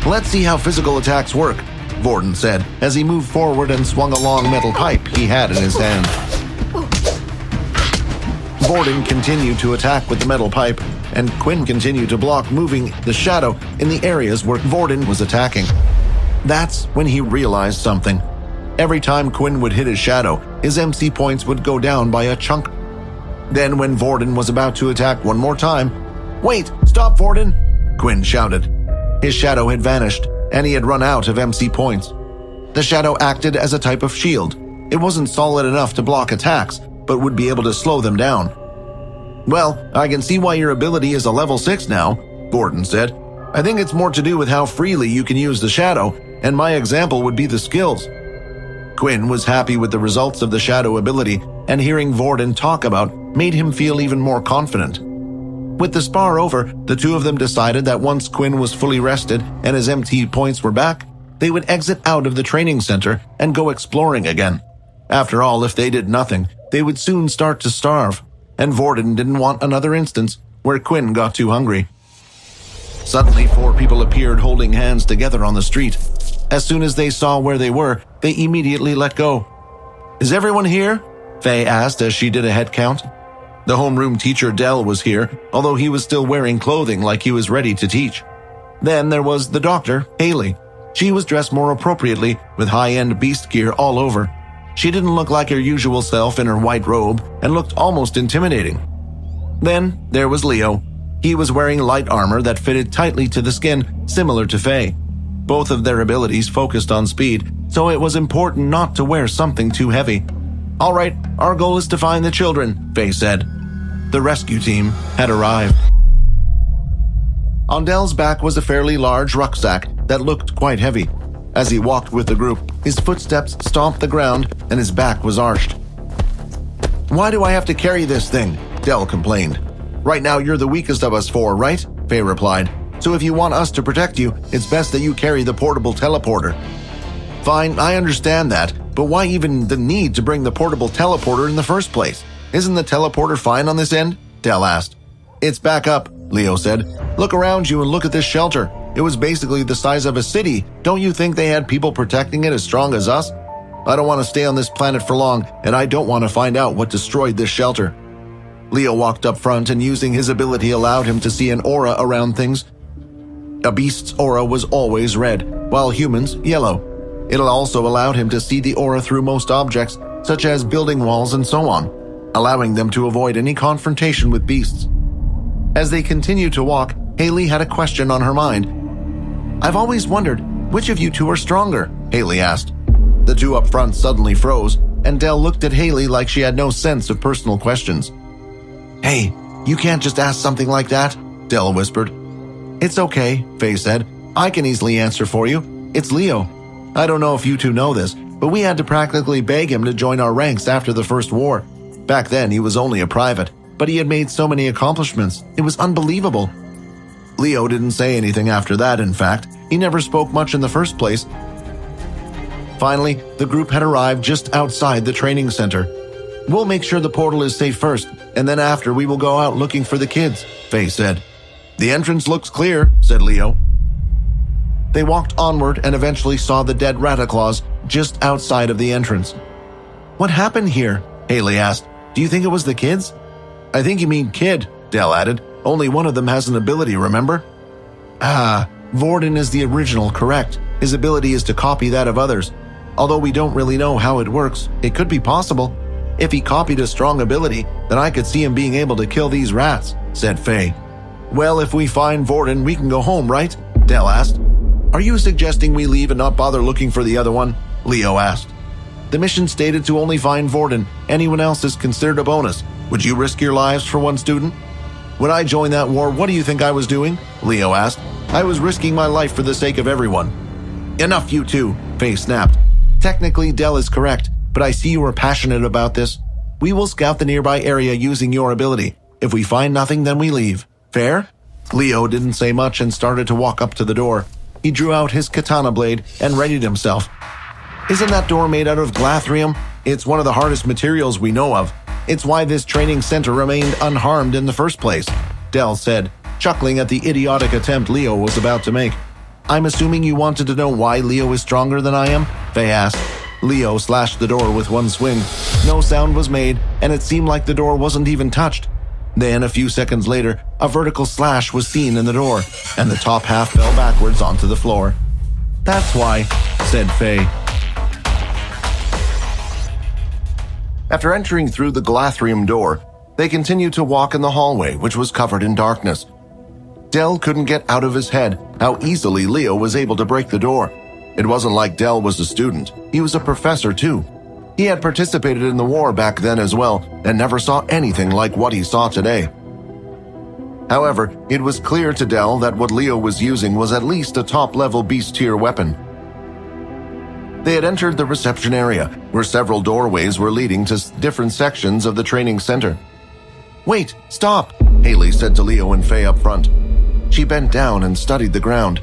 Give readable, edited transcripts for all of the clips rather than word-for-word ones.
Let's see how physical attacks work, Vorden said as he moved forward and swung a long metal pipe he had in his hand. Vorden continued to attack with the metal pipe, and Quinn continued to block, moving the shadow in the areas where Vorden was attacking. That's when he realized something. Every time Quinn would hit his shadow, his MC points would go down by a chunk. Then when Vorden was about to attack one more time, "Wait, stop, Vorden!" Quinn shouted. His shadow had vanished, and he had run out of MC points. The shadow acted as a type of shield. It wasn't solid enough to block attacks, but would be able to slow them down. "Well, I can see why your ability is a level 6 now," Vorden said. "I think it's more to do with how freely you can use the shadow, and my example would be the skills." Quinn was happy with the results of the shadow ability, and hearing Vorden talk about made him feel even more confident. With the spar over, the two of them decided that once Quinn was fully rested and his MT points were back, they would exit out of the training center and go exploring again. After all, if they did nothing, they would soon start to starve, and Vorden didn't want another instance where Quinn got too hungry. Suddenly, 4 people appeared holding hands together on the street. As soon as they saw where they were, they immediately let go. "Is everyone here?" Faye asked as she did a head count. The homeroom teacher Dell was here, although he was still wearing clothing like he was ready to teach. Then there was the doctor, Hayley. She was dressed more appropriately, with high-end beast gear all over. She didn't look like her usual self in her white robe and looked almost intimidating. Then there was Leo. He was wearing light armor that fitted tightly to the skin, similar to Faye. Both of their abilities focused on speed, so it was important not to wear something too heavy. "All right, our goal is to find the children," Faye said. The rescue team had arrived. On Dell's back was a fairly large rucksack that looked quite heavy. As he walked with the group, his footsteps stomped the ground and his back was arched. "Why do I have to carry this thing?" Dell complained. "Right now you're the weakest of us 4, right?" Faye replied. "So if you want us to protect you, it's best that you carry the portable teleporter." "Fine, I understand that, but why even the need to bring the portable teleporter in the first place? Isn't the teleporter fine on this end?" Dell asked. "It's back up," Leo said. "Look around you and look at this shelter. It was basically the size of a city. Don't you think they had people protecting it as strong as us? I don't want to stay on this planet for long, and I don't want to find out what destroyed this shelter." Leo walked up front, and using his ability allowed him to see an aura around things. A beast's aura was always red, while humans' yellow. It also allowed him to see the aura through most objects, such as building walls and so on, allowing them to avoid any confrontation with beasts. As they continued to walk, Hayley had a question on her mind. "I've always wondered, which of you two are stronger?" Hayley asked. The two up front suddenly froze, and Dell looked at Hayley like she had no sense of personal questions. "Hey, you can't just ask something like that," Dell whispered. "It's okay," Faye said. "I can easily answer for you. It's Leo. I don't know if you two know this, but we had to practically beg him to join our ranks after the first war. Back then, he was only a private, but he had made so many accomplishments. It was unbelievable." Leo didn't say anything after that, in fact. He never spoke much in the first place. Finally, the group had arrived just outside the training center. "We'll make sure the portal is safe first, and then after we will go out looking for the kids," Faye said. "The entrance looks clear," said Leo. They walked onward and eventually saw the dead Rataclaws just outside of the entrance. "What happened here?" Hayley asked. "Do you think it was the kids?" "I think you mean kid," Dell added. "Only one of them has an ability, remember?" "Ah, Vorden is the original, correct. His ability is to copy that of others. Although we don't really know how it works, it could be possible. If he copied a strong ability, then I could see him being able to kill these rats," said Faye. "Well, if we find Vorden, we can go home, right?" Dell asked. "Are you suggesting we leave and not bother looking for the other one?" Leo asked. "The mission stated to only find Vorden. Anyone else is considered a bonus. Would you risk your lives for one student?" "When I joined that war, what do you think I was doing?" Leo asked. "I was risking my life for the sake of everyone." "Enough, you two," Faye snapped. "Technically, Dell is correct, but I see you are passionate about this. We will scout the nearby area using your ability. If we find nothing, then we leave. Fair?" Leo didn't say much and started to walk up to the door. He drew out his katana blade and readied himself. "Isn't that door made out of glathrium? It's one of the hardest materials we know of. It's why this training center remained unharmed in the first place," Dell said, chuckling at the idiotic attempt Leo was about to make. I'm assuming you wanted to know why Leo is stronger than I am? Faye asked. Leo slashed the door with one swing. No sound was made, and it seemed like the door wasn't even touched. Then, a few seconds later, a vertical slash was seen in the door, and the top half fell backwards onto the floor. That's why, said Faye. After entering through the Glathrium door, they continued to walk in the hallway, which was covered in darkness. Dell couldn't get out of his head how easily Leo was able to break the door. It wasn't like Dell was a student. He was a professor, too. He had participated in the war back then as well and never saw anything like what he saw today. However, it was clear to Dell that what Leo was using was at least a top-level beast-tier weapon. They had entered the reception area, where several doorways were leading to different sections of the training center. "Wait, stop," Hayley said to Leo and Faye up front. She bent down and studied the ground.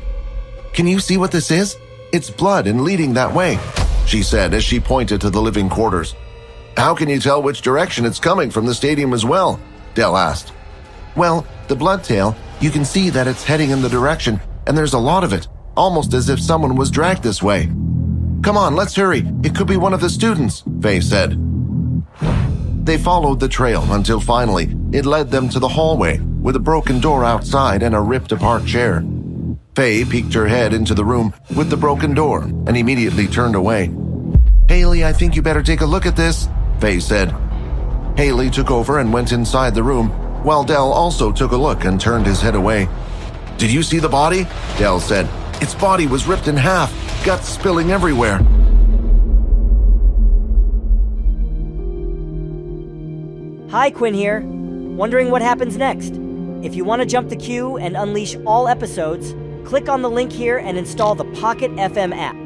"Can you see what this is? It's blood and leading that way," she said as she pointed to the living quarters. "How can you tell which direction it's coming from the stadium as well?" Dell asked. "Well, the blood tail, you can see that it's heading in the direction, and there's a lot of it, almost as if someone was dragged this way." "Come on, let's hurry. It could be one of the students," Faye said. They followed the trail until finally it led them to the hallway with a broken door outside and a ripped-apart chair. Faye peeked her head into the room with the broken door and immediately turned away. "Hayley, I think you better take a look at this," Faye said. Hayley took over and went inside the room, while Dell also took a look and turned his head away. "Did you see the body?" Dell said. "Its body was ripped in half, guts spilling everywhere." Hi, Quinn here. Wondering what happens next? If you want to jump the queue and unleash all episodes, click on the link here and install the Pocket FM app.